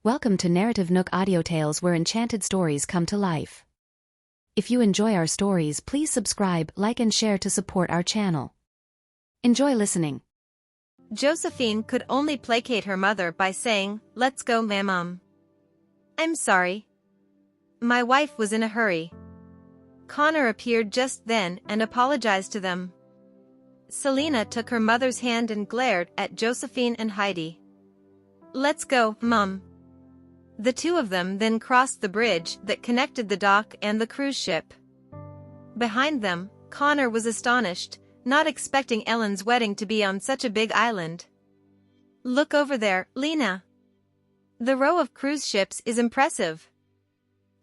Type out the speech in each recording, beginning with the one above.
Welcome to NarrativeNook audio tales where enchanted stories come to life. If you enjoy our stories, please subscribe, like and share to support our channel. Enjoy listening. Josephine could only placate her mother by saying, "Let's go, Mom. I'm sorry. My wife was in a hurry." Connor appeared just then and apologized to them. Selena took her mother's hand and glared at Josephine and Heidi. "Let's go, Mom." The two of them then crossed the bridge that connected the dock and the cruise ship. Behind them, Connor was astonished, not expecting Ellen's wedding to be on such a big island. "Look over there, Lena. The row of cruise ships is impressive,"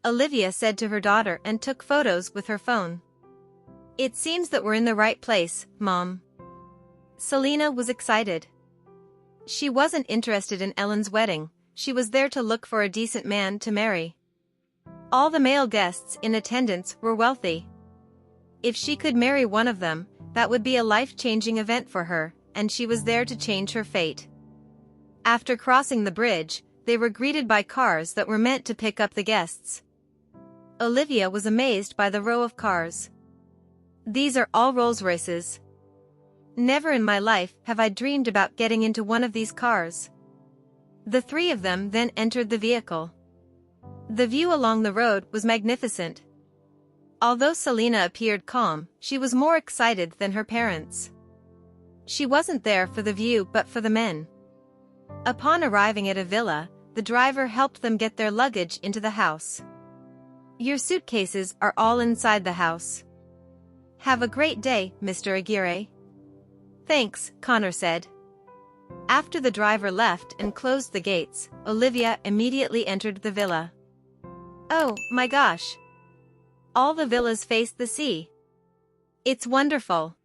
Olivia said to her daughter and took photos with her phone. "It seems that we're in the right place, Mom." Selena was excited. She wasn't interested in Ellen's wedding. She was there to look for a decent man to marry. All the male guests in attendance were wealthy. If she could marry one of them, that would be a life-changing event for her, and she was there to change her fate. After crossing the bridge, they were greeted by cars that were meant to pick up the guests. Olivia was amazed by the row of cars. "These are all Rolls-Royces. Never in my life have I dreamed about getting into one of these cars." The three of them then entered the vehicle. The view along the road was magnificent. Although Selena appeared calm, she was more excited than her parents. She wasn't there for the view but for the men. Upon arriving at a villa, the driver helped them get their luggage into the house. "Your suitcases are all inside the house. Have a great day, Mr. Aguirre." "Thanks," Connor said. After the driver left and closed the gates, Olivia immediately entered the villa. "Oh, my gosh. All the villas face the sea. It's wonderful."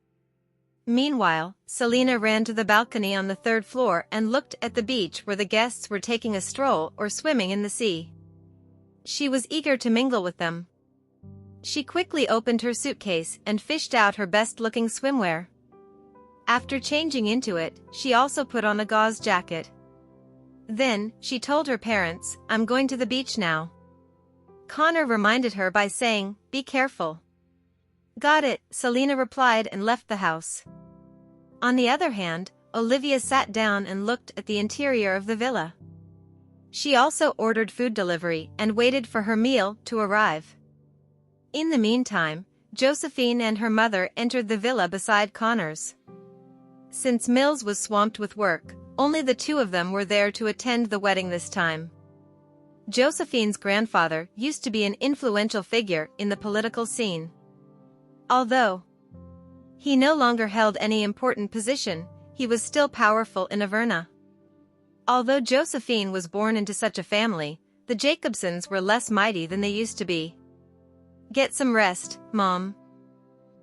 Meanwhile, Selena ran to the balcony on the third floor and looked at the beach where the guests were taking a stroll or swimming in the sea. She was eager to mingle with them. She quickly opened her suitcase and fished out her best-looking swimwear. After changing into it, she also put on a gauze jacket. Then, she told her parents, "I'm going to the beach now." Connor reminded her by saying, "Be careful." "Got it," Selena replied and left the house. On the other hand, Olivia sat down and looked at the interior of the villa. She also ordered food delivery and waited for her meal to arrive. In the meantime, Josephine and her mother entered the villa beside Connor's. Since Mills was swamped with work, only the two of them were there to attend the wedding this time. Josephine's grandfather used to be an influential figure in the political scene. Although he no longer held any important position, he was still powerful in Averna. Although Josephine was born into such a family, the Jacobsons were less mighty than they used to be. "Get some rest, Mom.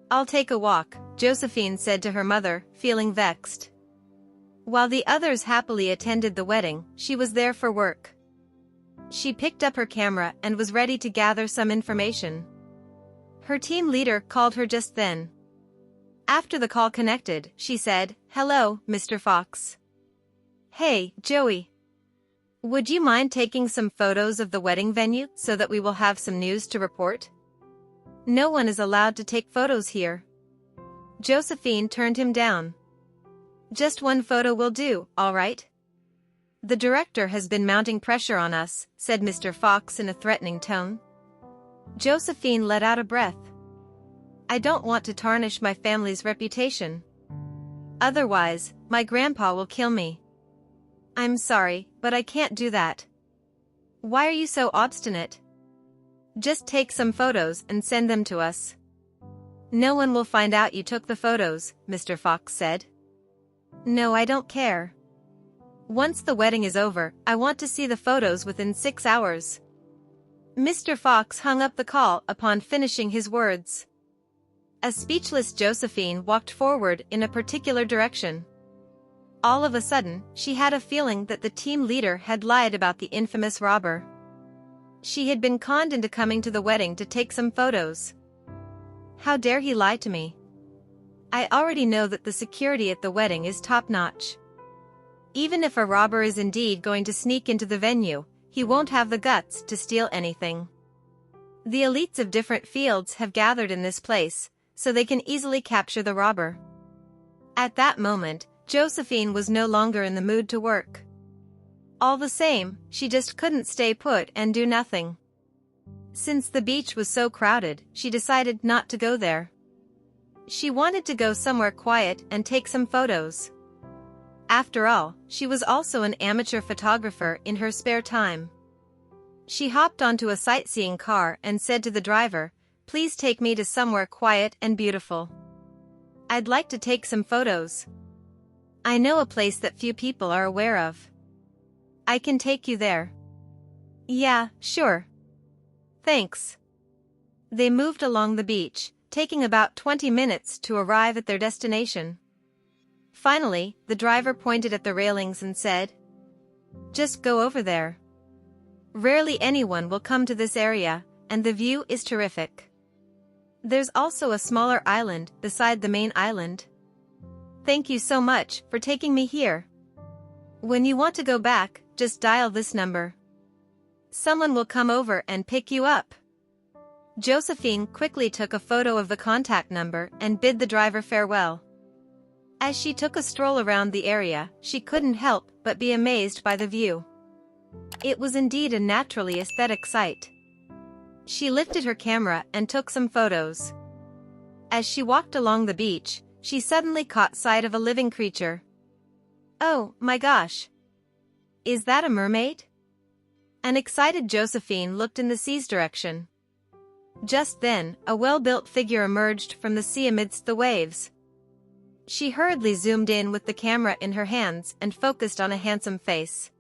I'll take a walk," Josephine said to her mother, feeling vexed. While the others happily attended the wedding, she was there for work. She picked up her camera and was ready to gather some information. Her team leader called her just then. After the call connected, she said, "Hello, Mr. Fox." "Hey, Joey. Would you mind taking some photos of the wedding venue so that we will have some news to report? No one is allowed to take photos here." Josephine turned him down. "Just one photo will do, all right?" "The director has been mounting pressure on us," said Mr. Fox in a threatening tone. Josephine let out a breath. "I don't want to tarnish my family's reputation. Otherwise, my grandpa will kill me." "I'm sorry, but I can't do that." "Why are you so obstinate? Just take some photos and send them to us." "No one will find out you took the photos," Mr. Fox said. "No, I don't care. Once the wedding is over, I want to see the photos within 6 hours." Mr. Fox hung up the call upon finishing his words. A speechless Josephine walked forward in a particular direction. All of a sudden, she had a feeling that the team leader had lied about the infamous robber. She had been conned into coming to the wedding to take some photos. How dare he lie to me? I already know that the security at the wedding is top-notch. Even if a robber is indeed going to sneak into the venue, he won't have the guts to steal anything. The elites of different fields have gathered in this place, so they can easily capture the robber. At that moment, Josephine was no longer in the mood to work. All the same, she just couldn't stay put and do nothing. Since the beach was so crowded, she decided not to go there. She wanted to go somewhere quiet and take some photos. After all, she was also an amateur photographer in her spare time. She hopped onto a sightseeing car and said to the driver, "Please take me to somewhere quiet and beautiful. I'd like to take some photos. I know a place that few people are aware of. I can take you there." "Yeah, sure. Thanks." They moved along the beach, taking about 20 minutes to arrive at their destination. Finally, the driver pointed at the railings and said, "Just go over there. Rarely anyone will come to this area, and the view is terrific. There's also a smaller island beside the main island. Thank you so much for taking me here. When you want to go back, just dial this number. Someone will come over and pick you up." Josephine quickly took a photo of the contact number and bid the driver farewell. As she took a stroll around the area, she couldn't help but be amazed by the view. It was indeed a naturally aesthetic sight. She lifted her camera and took some photos. As she walked along the beach, she suddenly caught sight of a living creature. "Oh, my gosh! Is that a mermaid?" An excited Josephine looked in the sea's direction. Just then, a well-built figure emerged from the sea amidst the waves. She hurriedly zoomed in with the camera in her hands and focused on a handsome face.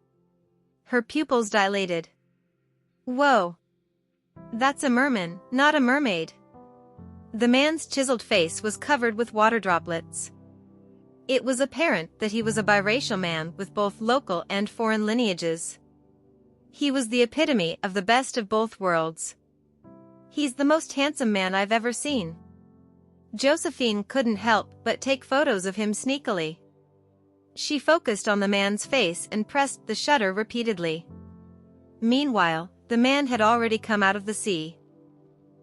Her pupils dilated. "Whoa! That's a merman, not a mermaid." The man's chiseled face was covered with water droplets. It was apparent that he was a biracial man with both local and foreign lineages. He was the epitome of the best of both worlds. "He's the most handsome man I've ever seen." Josephine couldn't help but take photos of him sneakily. She focused on the man's face and pressed the shutter repeatedly. Meanwhile, the man had already come out of the sea.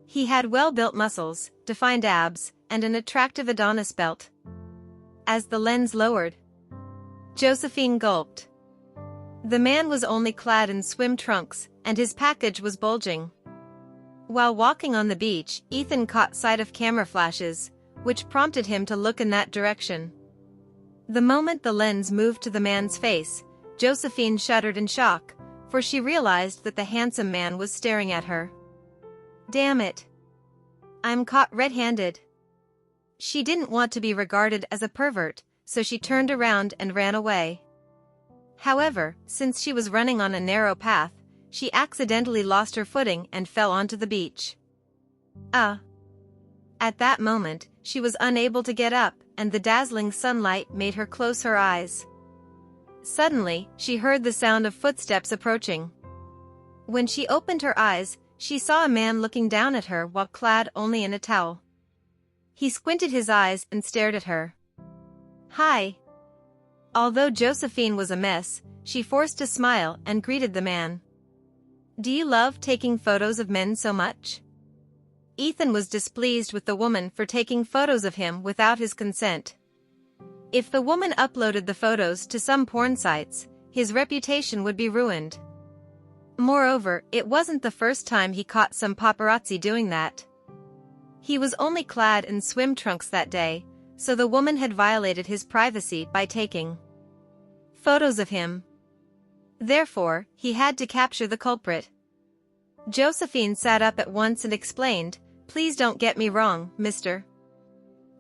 He had well-built muscles, defined abs, and an attractive Adonis belt. As the lens lowered, Josephine gulped. The man was only clad in swim trunks, and his package was bulging. While walking on the beach, Ethan caught sight of camera flashes, which prompted him to look in that direction. The moment the lens moved to the man's face, Josephine shuddered in shock, for she realized that the handsome man was staring at her. "Damn it! I'm caught red-handed." She didn't want to be regarded as a pervert, so she turned around and ran away. However, since she was running on a narrow path, she accidentally lost her footing and fell onto the beach. At that moment, she was unable to get up, and the dazzling sunlight made her close her eyes. Suddenly, she heard the sound of footsteps approaching. When she opened her eyes, she saw a man looking down at her while clad only in a towel. He squinted his eyes and stared at her. "Hi." Although Josephine was a mess, she forced a smile and greeted the man. "Do you love taking photos of men so much?" Ethan was displeased with the woman for taking photos of him without his consent. If the woman uploaded the photos to some porn sites, his reputation would be ruined. Moreover, it wasn't the first time he caught some paparazzi doing that. He was only clad in swim trunks that day, so the woman had violated his privacy by taking photos of him. Therefore, he had to capture the culprit. Josephine sat up at once and explained, "Please don't get me wrong, mister.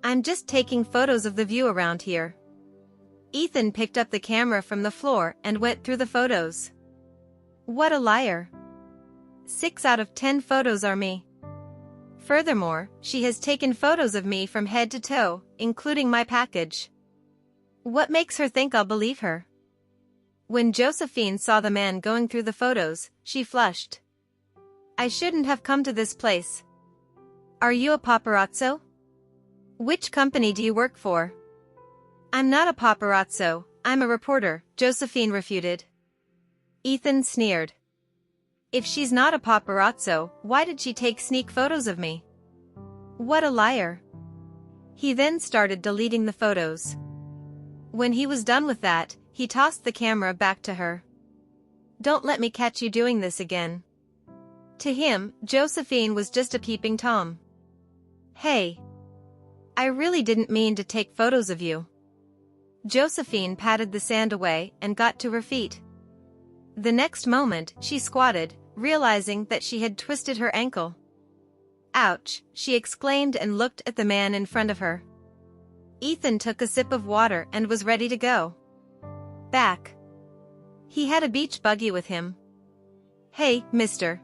I'm just taking photos of the view around here." Ethan picked up the camera from the floor and went through the photos. What a liar. 6 out of 10 photos are me. Furthermore, she has taken photos of me from head to toe, including my package. What makes her think I'll believe her? When Josephine saw the man going through the photos, she flushed. "I shouldn't have come to this place. Are you a paparazzo? Which company do you work for?" "I'm not a paparazzo, I'm a reporter," Josephine refuted. Ethan sneered. If she's not a paparazzo, why did she take sneak photos of me? What a liar. He then started deleting the photos. When he was done with that, he tossed the camera back to her. Don't let me catch you doing this again. To him, Josephine was just a peeping Tom. Hey. I really didn't mean to take photos of you. Josephine patted the sand away and got to her feet. The next moment, she squatted, realizing that she had twisted her ankle. Ouch, she exclaimed and looked at the man in front of her. Ethan took a sip of water and was ready to go back. He had a beach buggy with him. Hey, mister.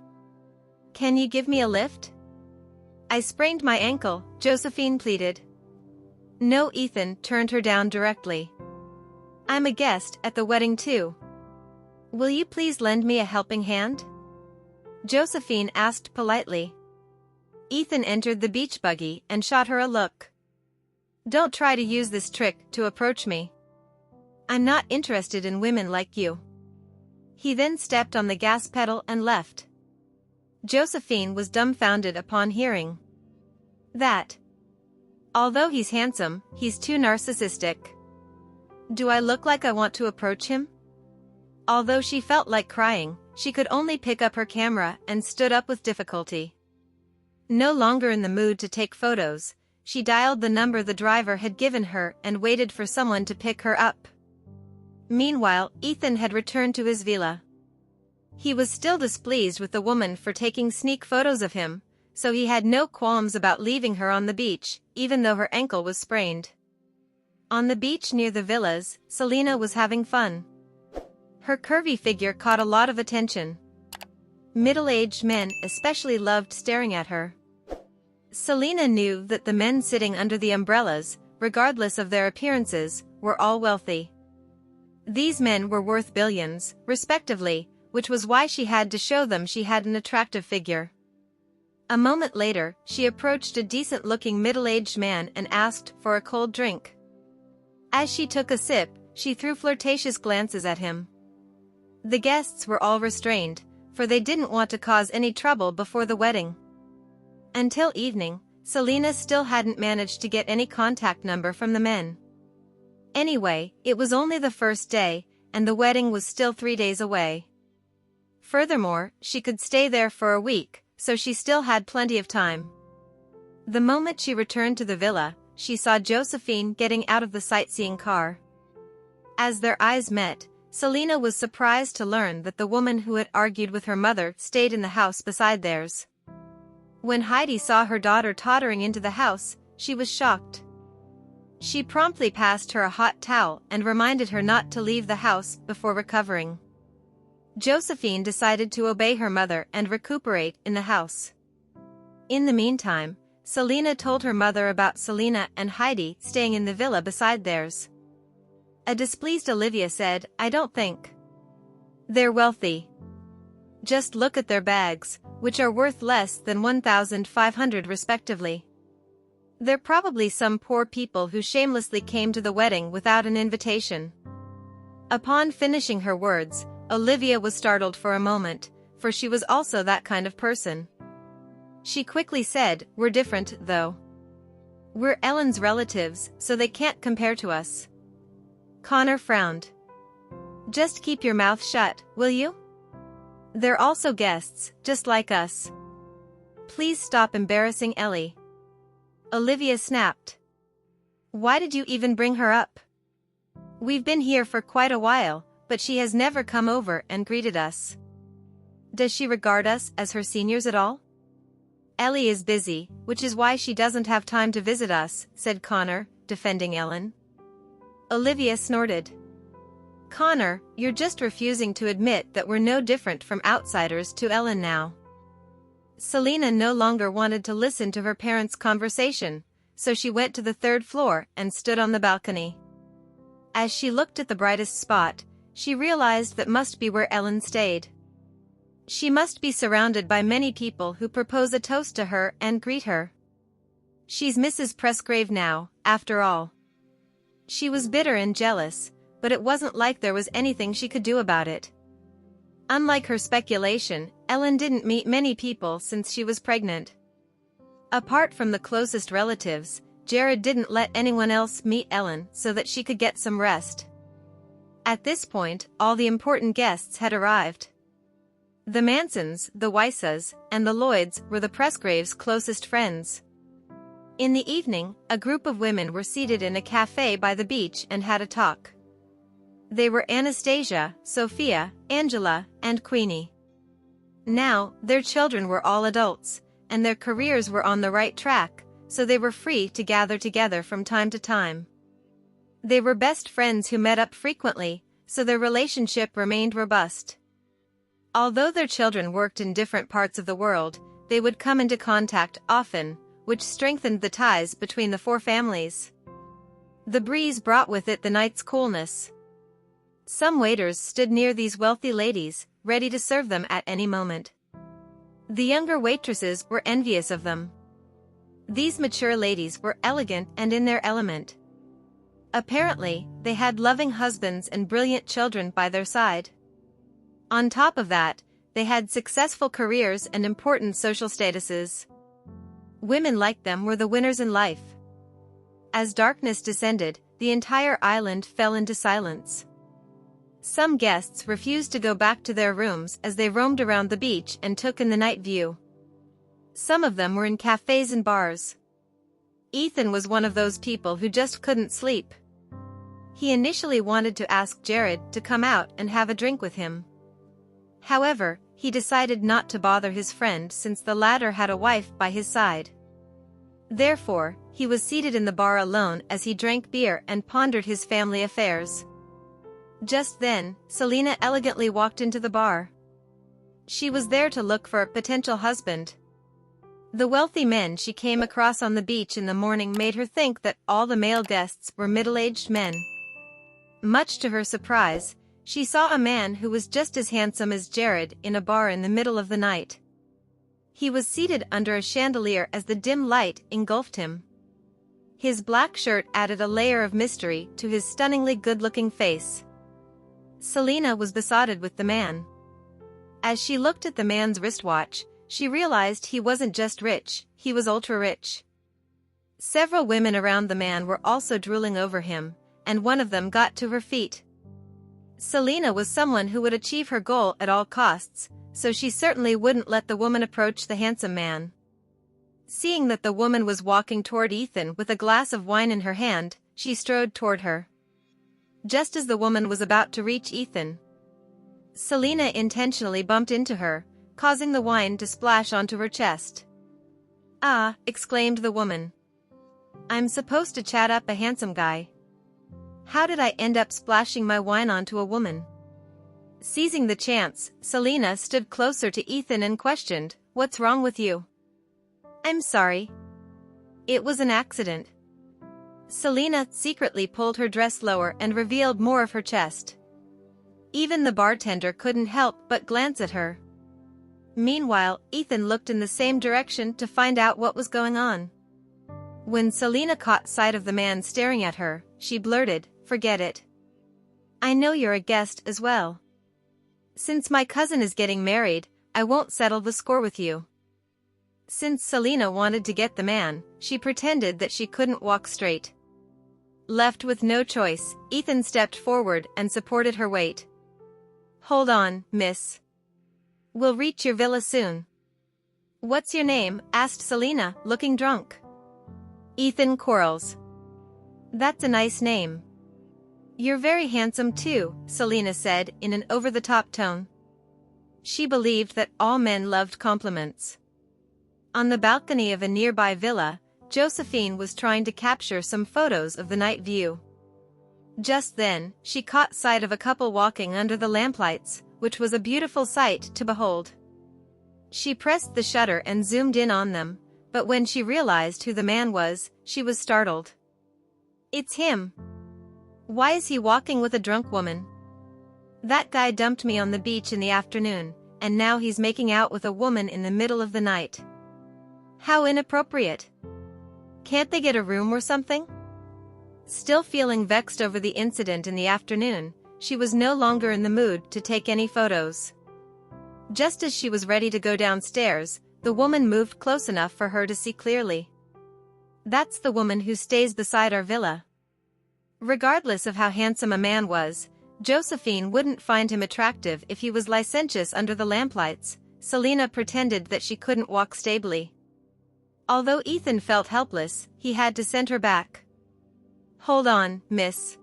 Can you give me a lift? I sprained my ankle, Josephine pleaded. No, Ethan turned her down directly. I'm a guest at the wedding too. Will you please lend me a helping hand? Josephine asked politely. Ethan entered the beach buggy and shot her a look. Don't try to use this trick to approach me. I'm not interested in women like you. He then stepped on the gas pedal and left. Josephine was dumbfounded upon hearing that. Although he's handsome, he's too narcissistic. Do I look like I want to approach him? Although she felt like crying, she could only pick up her camera and stood up with difficulty. No longer in the mood to take photos, she dialed the number the driver had given her and waited for someone to pick her up. Meanwhile, Ethan had returned to his villa. He was still displeased with the woman for taking sneak photos of him, so he had no qualms about leaving her on the beach, even though her ankle was sprained. On the beach near the villas, Selena was having fun. Her curvy figure caught a lot of attention. Middle-aged men especially loved staring at her. Selena knew that the men sitting under the umbrellas, regardless of their appearances, were all wealthy. These men were worth billions, respectively, which was why she had to show them she had an attractive figure. A moment later, she approached a decent-looking middle-aged man and asked for a cold drink. As she took a sip, she threw flirtatious glances at him. The guests were all restrained, for they didn't want to cause any trouble before the wedding. Until evening, Selena still hadn't managed to get any contact number from the men. Anyway, it was only the first day, and the wedding was still 3 days away. Furthermore, she could stay there for a week, so she still had plenty of time. The moment she returned to the villa, she saw Josephine getting out of the sightseeing car. As their eyes met, Selena was surprised to learn that the woman who had argued with her mother stayed in the house beside theirs. When Heidi saw her daughter tottering into the house, she was shocked. She promptly passed her a hot towel and reminded her not to leave the house before recovering. Josephine decided to obey her mother and recuperate in the house. In the meantime, Selena told her mother about Selena and Heidi staying in the villa beside theirs. A displeased Olivia said, I don't think they're wealthy. Just look at their bags, which are worth less than 1,500 respectively. They're probably some poor people who shamelessly came to the wedding without an invitation. Upon finishing her words, Olivia was startled for a moment, for she was also that kind of person. She quickly said, we're different, though. We're Ellen's relatives, so they can't compare to us. Connor frowned. Just keep your mouth shut, will you? They're also guests, just like us. Please stop embarrassing Ellie. Olivia snapped. Why did you even bring her up? We've been here for quite a while, but she has never come over and greeted us. Does she regard us as her seniors at all? Ellie is busy, which is why she doesn't have time to visit us, said Connor, defending Ellen. Olivia snorted. Connor, you're just refusing to admit that we're no different from outsiders to Ellen now. Selena no longer wanted to listen to her parents' conversation, so she went to the 3rd floor and stood on the balcony. As she looked at the brightest spot, she realized that must be where Ellen stayed. She must be surrounded by many people who propose a toast to her and greet her. She's Mrs. Presgrave now, after all. She was bitter and jealous, but it wasn't like there was anything she could do about it. Unlike her speculation, Ellen didn't meet many people since she was pregnant. Apart from the closest relatives, Jared didn't let anyone else meet Ellen so that she could get some rest. At this point, all the important guests had arrived. The Mansons, the Weissas, and the Lloyds were the Presgraves' closest friends. In the evening, a group of women were seated in a cafe by the beach and had a talk. They were Anastasia, Sophia, Angela, and Queenie. Now, their children were all adults, and their careers were on the right track, so they were free to gather together from time to time. They were best friends who met up frequently, so their relationship remained robust. Although their children worked in different parts of the world, they would come into contact often, which strengthened the ties between the four families. The breeze brought with it the night's coolness. Some waiters stood near these wealthy ladies, ready to serve them at any moment. The younger waitresses were envious of them. These mature ladies were elegant and in their element. Apparently, they had loving husbands and brilliant children by their side. On top of that, they had successful careers and important social statuses. Women like them were the winners in life. As darkness descended, the entire island fell into silence. Some guests refused to go back to their rooms as they roamed around the beach and took in the night view. Some of them were in cafes and bars. Ethan was one of those people who just couldn't sleep. He initially wanted to ask Jared to come out and have a drink with him. However, he decided not to bother his friend since the latter had a wife by his side. Therefore, he was seated in the bar alone as he drank beer and pondered his family affairs. Just then, Selena elegantly walked into the bar. She was there to look for a potential husband. The wealthy men she came across on the beach in the morning made her think that all the male guests were middle-aged men. Much to her surprise, she saw a man who was just as handsome as Jared in a bar in the middle of the night. He was seated under a chandelier as the dim light engulfed him. His black shirt added a layer of mystery to his stunningly good-looking face. Selena was besotted with the man. As she looked at the man's wristwatch, she realized he wasn't just rich, he was ultra-rich. Several women around the man were also drooling over him, and one of them got to her feet. Selena was someone who would achieve her goal at all costs, so she certainly wouldn't let the woman approach the handsome man. Seeing that the woman was walking toward Ethan with a glass of wine in her hand, she strode toward her. Just as the woman was about to reach Ethan, Selena intentionally bumped into her, causing the wine to splash onto her chest. "Ah," exclaimed the woman. "I'm supposed to chat up a handsome guy. How did I end up splashing my wine onto a woman?" Seizing the chance, Selena stood closer to Ethan and questioned, "What's wrong with you?" "I'm sorry. It was an accident." Selena secretly pulled her dress lower and revealed more of her chest. Even the bartender couldn't help but glance at her. Meanwhile, Ethan looked in the same direction to find out what was going on. When Selena caught sight of the man staring at her, she blurted, "Forget it. I know you're a guest as well. Since my cousin is getting married, I won't settle the score with you." Since Selena wanted to get the man, she pretended that she couldn't walk straight. Left with no choice, Ethan stepped forward and supported her weight. "Hold on, miss. We'll reach your villa soon." "What's your name?" asked Selena, looking drunk. "Ethan Quarles." "That's a nice name." "You're very handsome too," Selena said in an over-the-top tone. She believed that all men loved compliments. On the balcony of a nearby villa, Josephine was trying to capture some photos of the night view. Just then, she caught sight of a couple walking under the lamplights, which was a beautiful sight to behold. She pressed the shutter and zoomed in on them, but when she realized who the man was, she was startled. "It's him. Why is he walking with a drunk woman? That guy dumped me on the beach in the afternoon, and now he's making out with a woman in the middle of the night. How inappropriate. Can't they get a room or something?" Still feeling vexed over the incident in the afternoon, she was no longer in the mood to take any photos. Just as she was ready to go downstairs, the woman moved close enough for her to see clearly. That's the woman who stays beside our villa. Regardless of how handsome a man was, Josephine wouldn't find him attractive if he was licentious under the lamplights. Selena pretended that she couldn't walk stably. Although Ethan felt helpless, he had to send her back. Hold on, miss.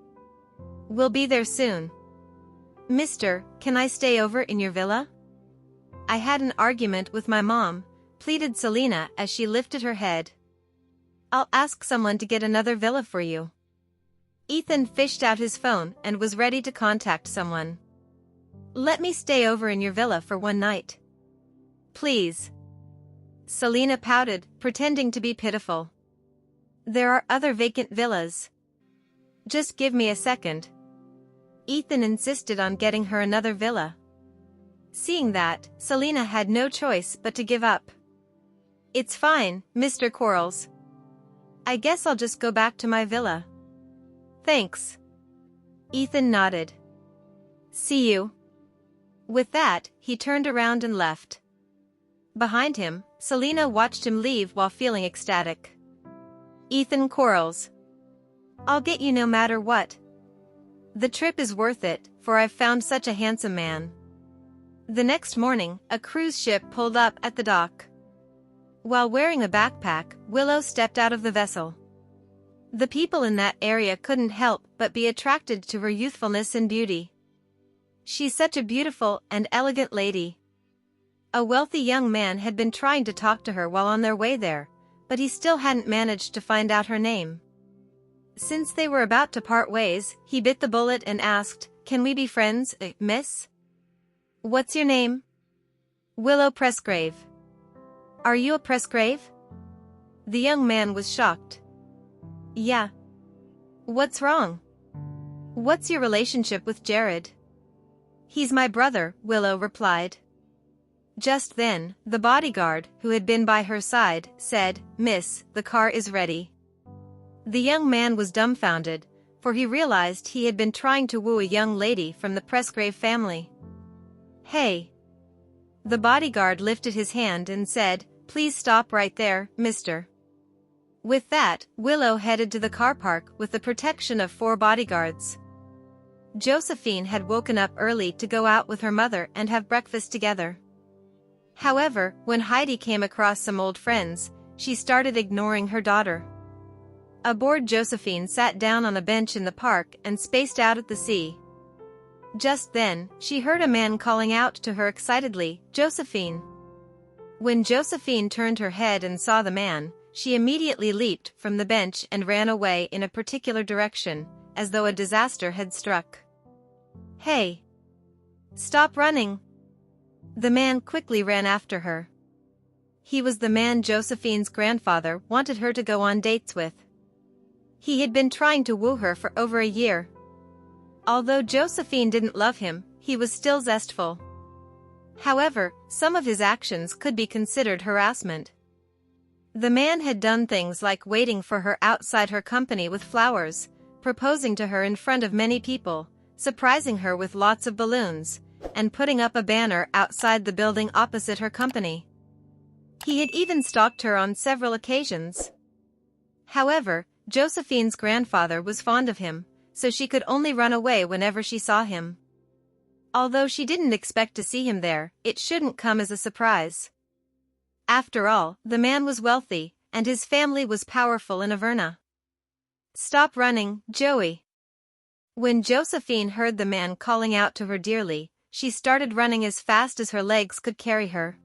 We'll be there soon. Mister, can I stay over in your villa? I had an argument with my mom, pleaded Selena as she lifted her head. I'll ask someone to get another villa for you. Ethan fished out his phone and was ready to contact someone. Let me stay over in your villa for one night. Please. Selena pouted, pretending to be pitiful. There are other vacant villas. Just give me a second. Ethan insisted on getting her another villa. Seeing that, Selena had no choice but to give up. It's fine, Mr. Quarles. I guess I'll just go back to my villa. Thanks. Ethan nodded. See you. With that, he turned around and left. Behind him, Selena watched him leave while feeling ecstatic. Ethan Quarles. I'll get you no matter what. The trip is worth it, for I've found such a handsome man. The next morning, a cruise ship pulled up at the dock. While wearing a backpack, Willow stepped out of the vessel. The people in that area couldn't help but be attracted to her youthfulness and beauty. She's such a beautiful and elegant lady. A wealthy young man had been trying to talk to her while on their way there, but he still hadn't managed to find out her name. Since they were about to part ways, he bit the bullet and asked, "Can we be friends, miss?" "What's your name?" "Willow Presgrave." "Are you a Presgrave?" The young man was shocked. "Yeah." "What's wrong?" "What's your relationship with Jared?" "He's my brother," Willow replied. Just then, the bodyguard, who had been by her side, said, "Miss, the car is ready." The young man was dumbfounded, for he realized he had been trying to woo a young lady from the Presgrave family. "Hey." The bodyguard lifted his hand and said, "Please stop right there, mister." With that, Willow headed to the car park with the protection of 4 bodyguards. Josephine had woken up early to go out with her mother and have breakfast together. However, when Heidi came across some old friends, she started ignoring her daughter. Aboard, Josephine sat down on a bench in the park and spaced out at the sea. Just then, she heard a man calling out to her excitedly, "Josephine." When Josephine turned her head and saw the man, she immediately leaped from the bench and ran away in a particular direction, as though a disaster had struck. "Hey! Stop running!" The man quickly ran after her. He was the man Josephine's grandfather wanted her to go on dates with. He had been trying to woo her for over a year. Although Josephine didn't love him, he was still zestful. However, some of his actions could be considered harassment. The man had done things like waiting for her outside her company with flowers, proposing to her in front of many people, surprising her with lots of balloons, and putting up a banner outside the building opposite her company. He had even stalked her on several occasions. However, Josephine's grandfather was fond of him, so she could only run away whenever she saw him. Although she didn't expect to see him there, it shouldn't come as a surprise. After all, the man was wealthy, and his family was powerful in Averna. "Stop running, Joey." When Josephine heard the man calling out to her dearly, she started running as fast as her legs could carry her.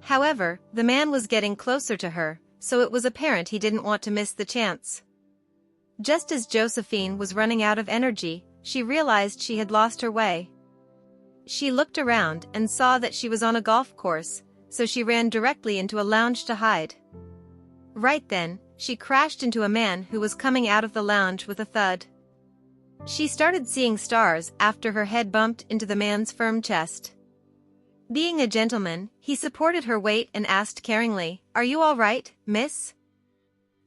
However, the man was getting closer to her, so it was apparent he didn't want to miss the chance. Just as Josephine was running out of energy, she realized she had lost her way. She looked around and saw that she was on a golf course, so she ran directly into a lounge to hide. Right then, she crashed into a man who was coming out of the lounge with a thud. She started seeing stars after her head bumped into the man's firm chest. Being a gentleman, he supported her weight and asked caringly, "Are you all right, miss?"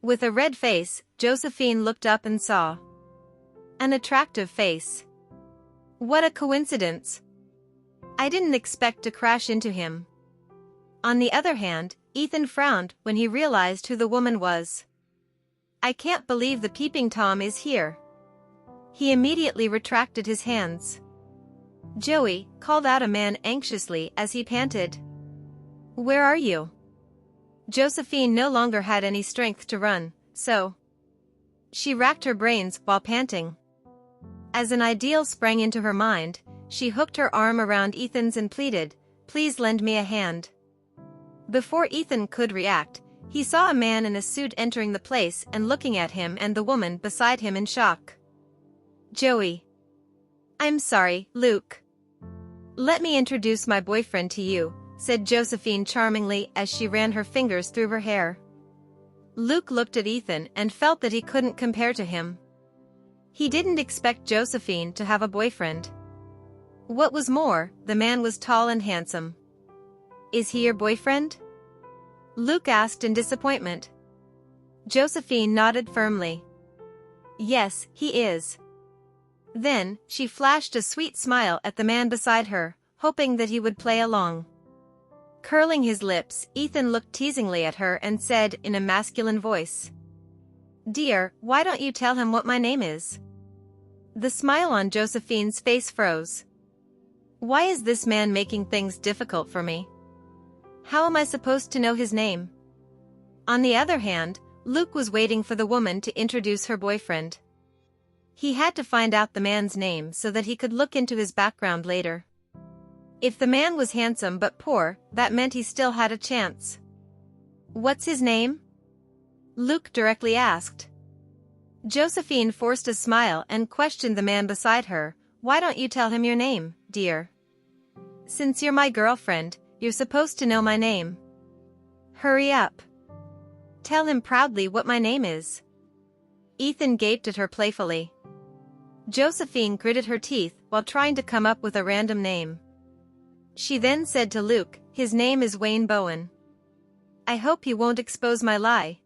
With a red face, Josephine looked up and saw an attractive face. What a coincidence! I didn't expect to crash into him. On the other hand, Ethan frowned when he realized who the woman was. I can't believe the peeping Tom is here. He immediately retracted his hands. Joey, called out a man anxiously as he panted. Where are you? Josephine no longer had any strength to run, so she racked her brains while panting. As an ideal sprang into her mind, she hooked her arm around Ethan's and pleaded, please lend me a hand. Before Ethan could react, he saw a man in a suit entering the place and looking at him and the woman beside him in shock. Joey. I'm sorry, Luke. Let me introduce my boyfriend to you, said Josephine charmingly as she ran her fingers through her hair. Luke looked at Ethan and felt that he couldn't compare to him. He didn't expect Josephine to have a boyfriend. What was more, the man was tall and handsome. Is he your boyfriend? Luke asked in disappointment. Josephine nodded firmly. Yes, he is. Then, she flashed a sweet smile at the man beside her, hoping that he would play along. Curling his lips, Ethan looked teasingly at her and said in a masculine voice, Dear, why don't you tell him what my name is? The smile on Josephine's face froze. Why is this man making things difficult for me? How am I supposed to know his name? On the other hand, Luke was waiting for the woman to introduce her boyfriend. He had to find out the man's name so that he could look into his background later. If the man was handsome but poor, that meant he still had a chance. What's his name? Luke directly asked. Josephine forced a smile and questioned the man beside her, Why don't you tell him your name, dear? Since you're my girlfriend, you're supposed to know my name. Hurry up. Tell him proudly what my name is. Ethan gaped at her playfully. Josephine gritted her teeth while trying to come up with a random name. She then said to Luke, His name is Wayne Bowen. I hope he won't expose my lie.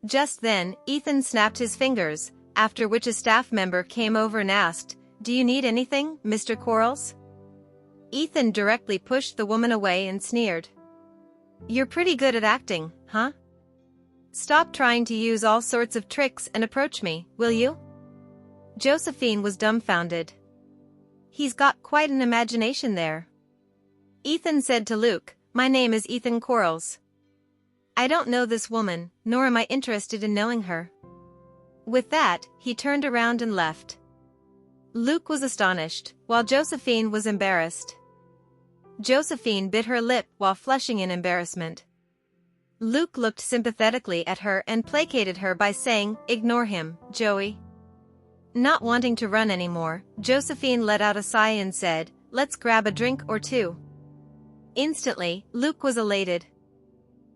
Just then, Ethan snapped his fingers, after which a staff member came over and asked, Do you need anything, Mr. Quarles? Ethan directly pushed the woman away and sneered. You're pretty good at acting, huh? Stop trying to use all sorts of tricks and approach me, will you? Josephine was dumbfounded. He's got quite an imagination there. Ethan said to Luke, My name is Ethan Quarles. I don't know this woman, nor am I interested in knowing her. With that, he turned around and left. Luke was astonished, while Josephine was embarrassed. Josephine bit her lip while flushing in embarrassment. Luke looked sympathetically at her and placated her by saying, Ignore him, Joey. Not wanting to run anymore, Josephine let out a sigh and said, Let's grab a drink or two. Instantly, Luke was elated.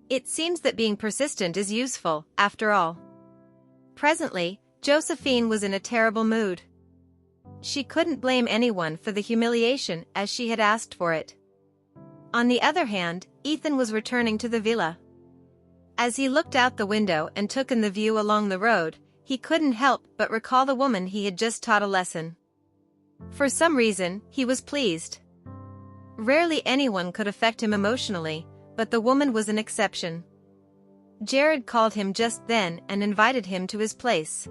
It seems that being persistent is useful, after all. Presently, Josephine was in a terrible mood. She couldn't blame anyone for the humiliation as she had asked for it. On the other hand, Ethan was returning to the villa. As he looked out the window and took in the view along the road, he couldn't help but recall the woman he had just taught a lesson. For some reason, he was pleased. Rarely anyone could affect him emotionally, but the woman was an exception. Jared called him just then and invited him to his place.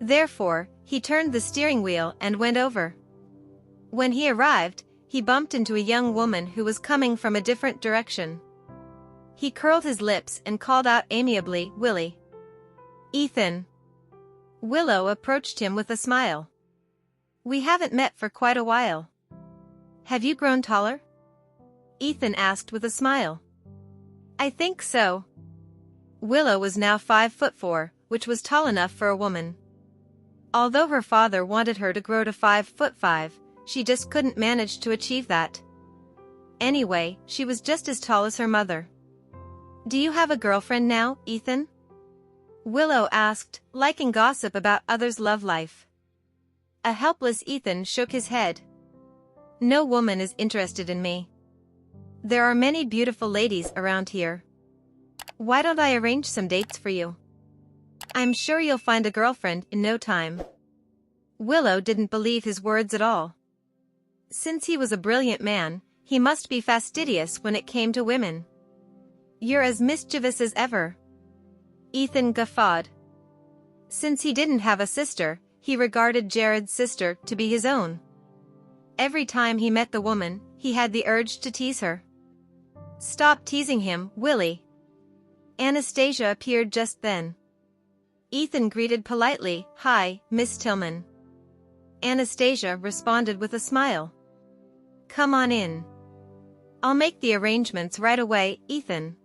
Therefore, he turned the steering wheel and went over. When he arrived, he bumped into a young woman who was coming from a different direction. He curled his lips and called out amiably, Willie. Ethan. Willow approached him with a smile. We haven't met for quite a while. Have you grown taller? Ethan asked with a smile. I think so. Willow was now 5'4", which was tall enough for a woman. Although her father wanted her to grow to 5'5", she just couldn't manage to achieve that. Anyway, she was just as tall as her mother. Do you have a girlfriend now, Ethan? Willow asked, liking gossip about others' love life. A helpless Ethan shook his head. No woman is interested in me. There are many beautiful ladies around here. Why don't I arrange some dates for you? I'm sure you'll find a girlfriend in no time. Willow didn't believe his words at all. Since he was a brilliant man, he must be fastidious when it came to women. "You're as mischievous as ever." Ethan guffawed. Since he didn't have a sister, he regarded Jared's sister to be his own. Every time he met the woman, he had the urge to tease her. "Stop teasing him, Willie." Anastasia appeared just then. Ethan greeted politely, "Hi, Miss Tillman." Anastasia responded with a smile. "Come on in." "I'll make the arrangements right away, Ethan,"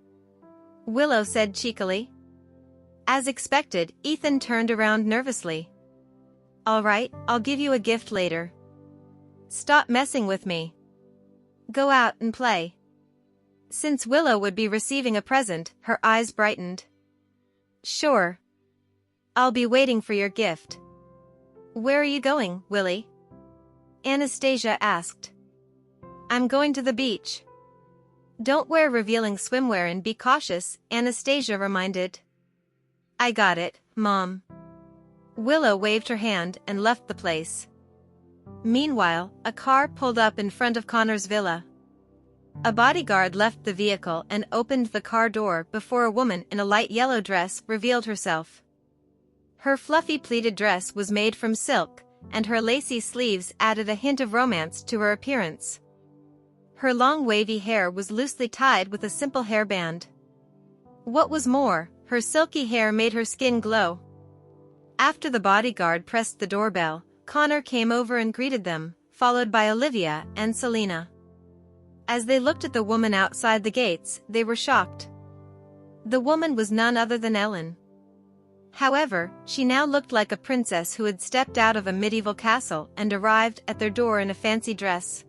Willow said cheekily. As expected, Ethan turned around nervously. "All right, I'll give you a gift later." "Stop messing with me. Go out and play." Since Willow would be receiving a present, her eyes brightened. "Sure. I'll be waiting for your gift." "Where are you going, Willie?" Anastasia asked. "I'm going to the beach." "Don't wear revealing swimwear and be cautious," Anastasia reminded. "I got it, Mom." Willow waved her hand and left the place. Meanwhile, a car pulled up in front of Connor's villa. A bodyguard left the vehicle and opened the car door before a woman in a light yellow dress revealed herself. Her fluffy pleated dress was made from silk, and her lacy sleeves added a hint of romance to her appearance. Her long wavy hair was loosely tied with a simple hairband. What was more, her silky hair made her skin glow. After the bodyguard pressed the doorbell, Connor came over and greeted them, followed by Olivia and Selena. As they looked at the woman outside the gates, they were shocked. The woman was none other than Ellen. However, she now looked like a princess who had stepped out of a medieval castle and arrived at their door in a fancy dress.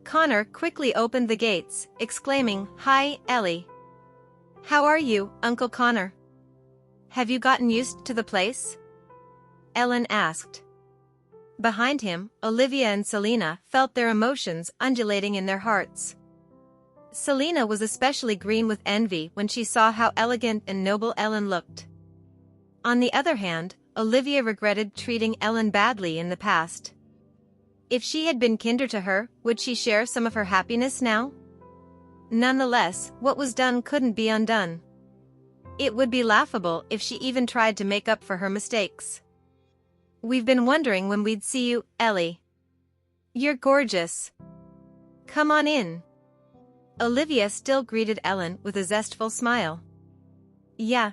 Connor quickly opened the gates, exclaiming, "Hi, Ellie. How are you, Uncle Connor? Have you gotten used to the place?" Ellen asked. Behind him, Olivia and Selena felt their emotions undulating in their hearts. Selena was especially green with envy when she saw how elegant and noble Ellen looked. On the other hand, Olivia regretted treating Ellen badly in the past. If she had been kinder to her, would she share some of her happiness now? Nonetheless, what was done couldn't be undone. It would be laughable if she even tried to make up for her mistakes. "We've been wondering when we'd see you, Ellie. You're gorgeous. Come on in." Olivia still greeted Ellen with a zestful smile. "Yeah.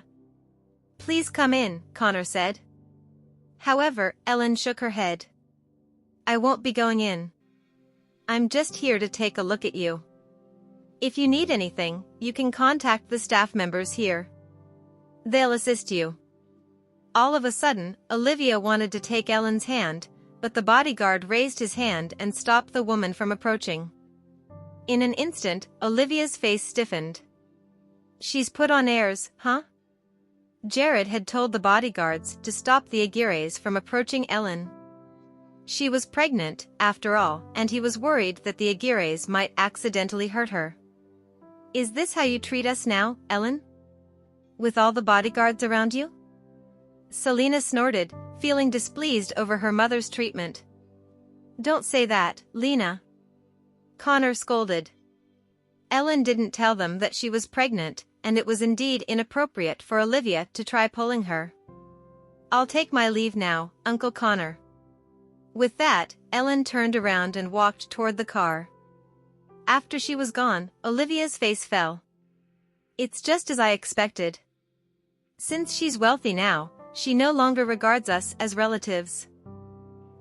Please come in," Connor said. However, Ellen shook her head. "I won't be going in. I'm just here to take a look at you. If you need anything, you can contact the staff members here. They'll assist you." All of a sudden, Olivia wanted to take Ellen's hand, but the bodyguard raised his hand and stopped the woman from approaching. In an instant, Olivia's face stiffened. "She's put on airs, huh?" Jared had told the bodyguards to stop the Aguirres from approaching Ellen. She was pregnant, after all, and he was worried that the Aguirres might accidentally hurt her. "Is this how you treat us now, Ellen? With all the bodyguards around you?" Selena snorted, feeling displeased over her mother's treatment. "Don't say that, Lena," Connor scolded. Ellen didn't tell them that she was pregnant, and it was indeed inappropriate for Olivia to try pulling her. "I'll take my leave now, Uncle Connor." With that, Ellen turned around and walked toward the car. After she was gone, Olivia's face fell. "It's just as I expected. Since she's wealthy now, she no longer regards us as relatives."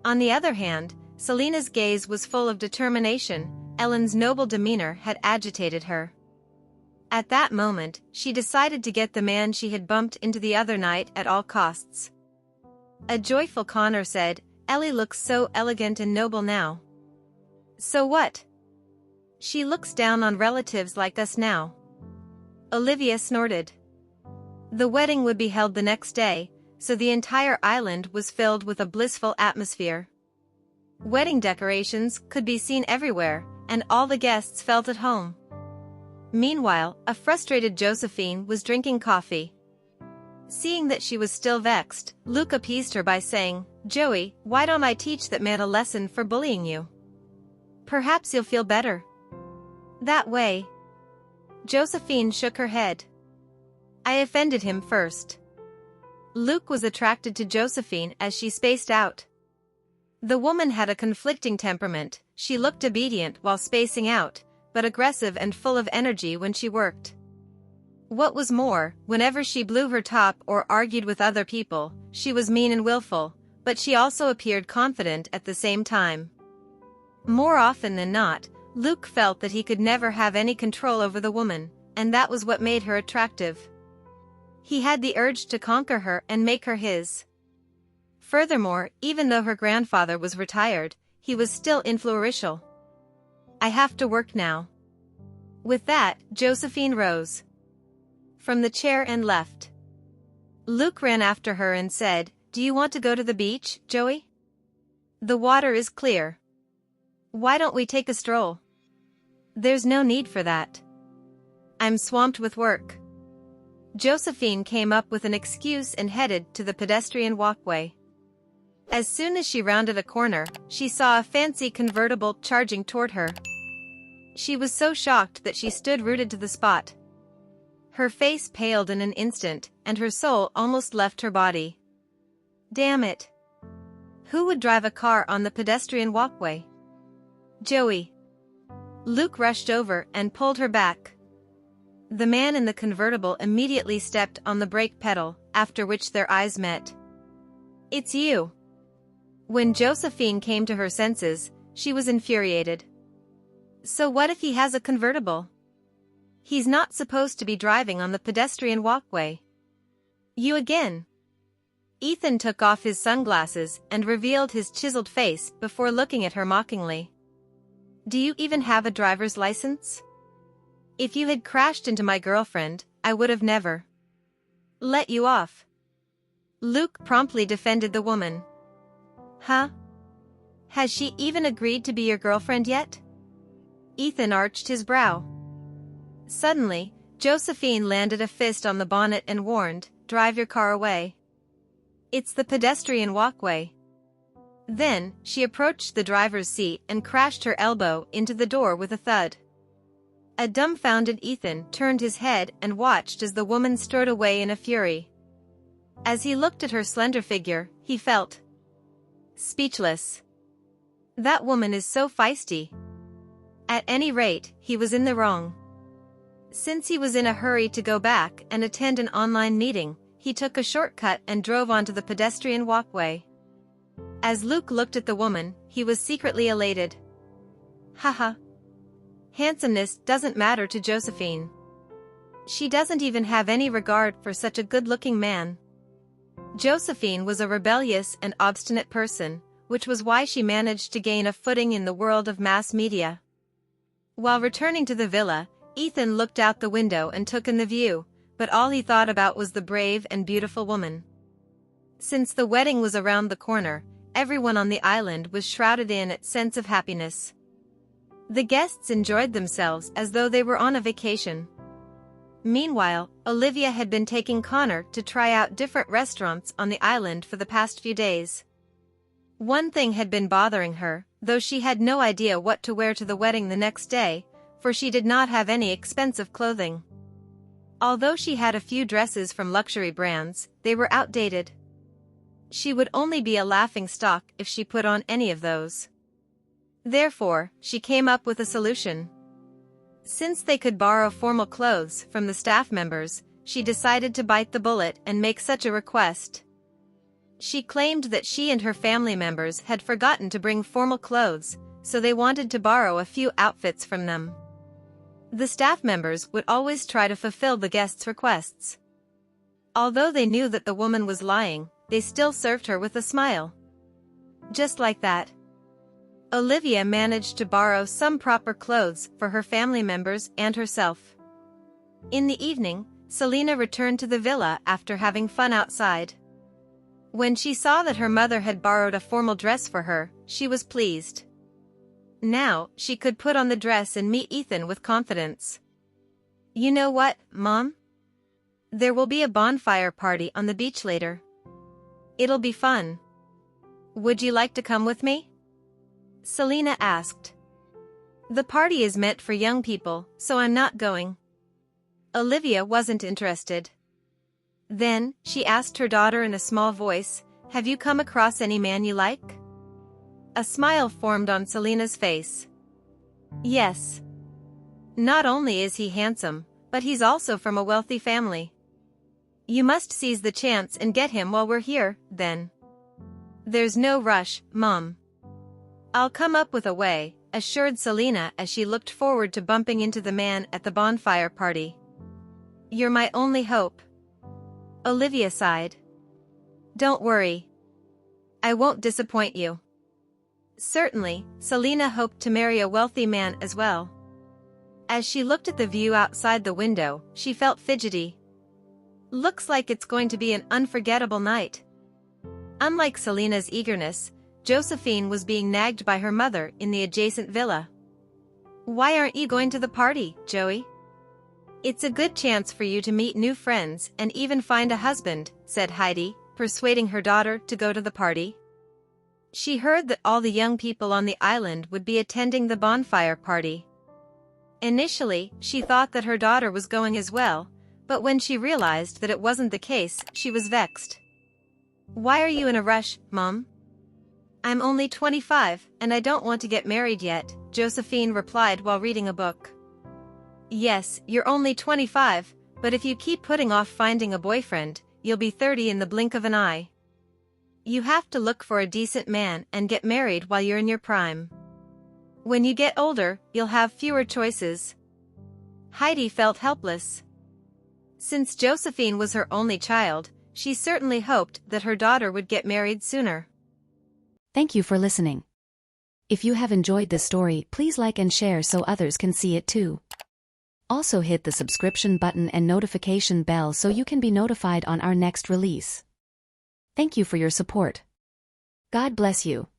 On the other hand, Selena's gaze was full of determination. Ellen's noble demeanor had agitated her. At that moment, she decided to get the man she had bumped into the other night at all costs. A joyful Connor said, "Ellie looks so elegant and noble now." "So what? She looks down on relatives like us now." Olivia snorted. The wedding would be held the next day, so the entire island was filled with a blissful atmosphere. Wedding decorations could be seen everywhere, and all the guests felt at home. Meanwhile, a frustrated Josephine was drinking coffee. Seeing that she was still vexed, Luke appeased her by saying, "Joey, why don't I teach that man a lesson for bullying you? Perhaps you'll feel better that way. Josephine shook her head. I offended him first. Luke was attracted to Josephine as she spaced out. The woman had a conflicting temperament. She looked obedient while spacing out, but aggressive and full of energy when she worked. What was more, whenever she blew her top or argued with other people, she was mean and willful, but she also appeared confident at the same time. More often than not, Luke felt that he could never have any control over the woman, and that was what made her attractive. He had the urge to conquer her and make her his. Furthermore, even though her grandfather was retired, he was still influential. I have to work now. With that, Josephine rose from the chair and left. Luke ran after her and said, Do you want to go to the beach, Joey? The water is clear. Why don't we take a stroll? There's no need for that. I'm swamped with work. Josephine came up with an excuse and headed to the pedestrian walkway. As soon as she rounded a corner, she saw a fancy convertible charging toward her. She was so shocked that she stood rooted to the spot. Her face paled in an instant, and her soul almost left her body. Damn it! Who would drive a car on the pedestrian walkway? Joey. Luke rushed over and pulled her back. The man in the convertible immediately stepped on the brake pedal, after which their eyes met. It's you. When Josephine came to her senses, she was infuriated. So what if he has a convertible? He's not supposed to be driving on the pedestrian walkway. You again. Ethan took off his sunglasses and revealed his chiseled face before looking at her mockingly. Do you even have a driver's license? If you had crashed into my girlfriend, I would have never let you off. Luke promptly defended the woman. Huh? Has she even agreed to be your girlfriend yet? Ethan arched his brow. Suddenly, Josephine landed a fist on the bonnet and warned, Drive your car away. It's the pedestrian walkway. Then, she approached the driver's seat and crashed her elbow into the door with a thud. A dumbfounded Ethan turned his head and watched as the woman strode away in a fury. As he looked at her slender figure, he felt speechless. That woman is so feisty. At any rate, he was in the wrong. Since he was in a hurry to go back and attend an online meeting, he took a shortcut and drove onto the pedestrian walkway. As Luke looked at the woman, he was secretly elated. Haha. Handsomeness doesn't matter to Josephine. She doesn't even have any regard for such a good-looking man. Josephine was a rebellious and obstinate person, which was why she managed to gain a footing in the world of mass media. While returning to the villa, Ethan looked out the window and took in the view, but all he thought about was the brave and beautiful woman. Since the wedding was around the corner, everyone on the island was shrouded in a sense of happiness. The guests enjoyed themselves as though they were on a vacation. Meanwhile, Olivia had been taking Connor to try out different restaurants on the island for the past few days. One thing had been bothering her, though she had no idea what to wear to the wedding the next day, for she did not have any expensive clothing. Although she had a few dresses from luxury brands, they were outdated. She would only be a laughingstock if she put on any of those. Therefore, she came up with a solution. Since they could borrow formal clothes from the staff members, she decided to bite the bullet and make such a request. She claimed that she and her family members had forgotten to bring formal clothes, so they wanted to borrow a few outfits from them. The staff members would always try to fulfill the guests' requests. Although they knew that the woman was lying, they still served her with a smile. Just like that, Olivia managed to borrow some proper clothes for her family members and herself. In the evening, Selena returned to the villa after having fun outside. When she saw that her mother had borrowed a formal dress for her, she was pleased. Now, she could put on the dress and meet Ethan with confidence. You know what, Mom? There will be a bonfire party on the beach later. It'll be fun. Would you like to come with me? Selena asked. The party is meant for young people, so I'm not going. Olivia wasn't interested. Then, she asked her daughter in a small voice, "Have you come across any man you like?" A smile formed on Selena's face. "Yes. Not only is he handsome, but he's also from a wealthy family. You must seize the chance and get him while we're here, then." "There's no rush, Mom. I'll come up with a way," assured Selena as she looked forward to bumping into the man at the bonfire party. "You're my only hope." Olivia sighed. "Don't worry. I won't disappoint you." Certainly, Selena hoped to marry a wealthy man as well. As she looked at the view outside the window, she felt fidgety. Looks like it's going to be an unforgettable night. Unlike Selena's eagerness, Josephine was being nagged by her mother in the adjacent villa. "Why aren't you going to the party, Joey? It's a good chance for you to meet new friends and even find a husband," said Heidi, persuading her daughter to go to the party. She heard that all the young people on the island would be attending the bonfire party. Initially, she thought that her daughter was going as well, but when she realized that it wasn't the case, she was vexed. "Why are you in a rush, Mom?" "I'm only 25, and I don't want to get married yet," Josephine replied while reading a book. "Yes, you're only 25, but if you keep putting off finding a boyfriend, you'll be 30 in the blink of an eye. You have to look for a decent man and get married while you're in your prime. When you get older, you'll have fewer choices." Heidi felt helpless. Since Josephine was her only child, she certainly hoped that her daughter would get married sooner. Thank you for listening. If you have enjoyed this story, please like and share so others can see it too. Also hit the subscription button and notification bell so you can be notified on our next release. Thank you for your support. God bless you.